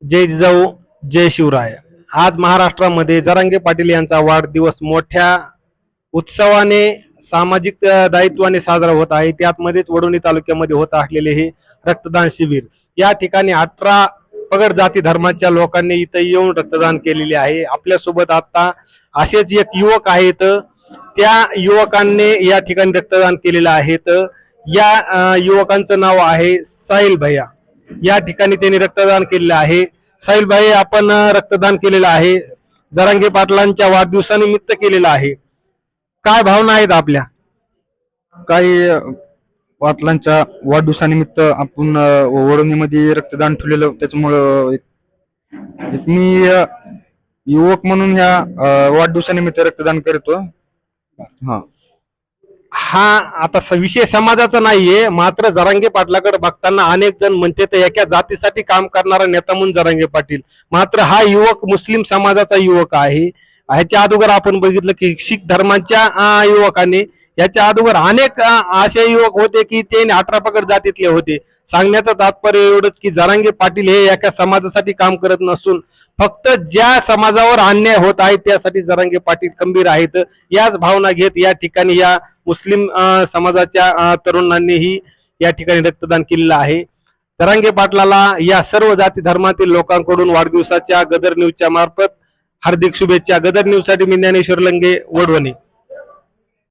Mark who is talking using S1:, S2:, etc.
S1: जय जिजाऊ जय शिवराय। आज महाराष्ट्रामध्ये जरांगे पाटील यांचा वाढदिवस मोठ्या उत्सवाने सामाजिक दायित्वाने साजरा होत आहे। त्यातमध्येच वडोणी तालुक्यामध्ये होत असलेले हे रक्तदान शिबिर, या ठिकाणी 18 पगड जाती धर्माच्या लोकांनी इथे येऊन रक्तदान केलेले आहे। आपल्यासोबत आता असेच एक युवक आहेत, त्या युवकांनी या ठिकाणी रक्तदान केलेलं आहे। या युवकांचं नाव आहे साहिल भैया। या ठिकाणी त्यांनी रक्तदान केलेलं आहे। साहिल भाई, आपण रक्तदान केलेलं आहे, जरांगे पाटलांच्या वाढदिवसानिमित्त केलेलं आहे, काय भावना आहेत आपल्या?
S2: काही पाटलांच्या वाढदिवसानिमित्त आपण वडोणीमध्ये रक्तदान ठेवलेलं, त्याच्यामुळं मी युवक म्हणून ह्या वाढदिवसानिमित्त रक्तदान करतो। हा
S1: हा आता विषय समाजाचा नाहीये, मात्र जरांगे पाटलाकडे बघताना अनेक जण म्हणते तर एका जातीसाठी काम करणारा नेता म्हणून जरांगे पाटील, मात्र हा युवक मुस्लिम समाजाचा युवक आहे। ह्याच्या अगोदर आपण बघितलं की शीख धर्माच्या युवकांनी, याच्या अगोदर अनेक असे युवक होते की ते 18 पगड जातीतले होते। सांगण्याचं तात्पर्य एवढंच की जरांगे पाटील हे एका समाजासाठी काम करत नसून फक्त ज्या समाजावर अन्याय होत आहे त्यासाठी जरांगे पाटील खंबीर आहेत। याच भावना घेत या ठिकाणी या मुस्लिम समाजाच्या तरुणांनीही या ठिकाणी रक्तदान केलेलं आहे। जरांगे पाटलाला या सर्व जाती धर्मातील लोकांकडून वाढदिवसाच्या गदर न्यूजच्या मार्फत हार्दिक शुभेच्छा। गदर न्यूज साठी मी ज्ञानेश्वर लंगे, वडवणी।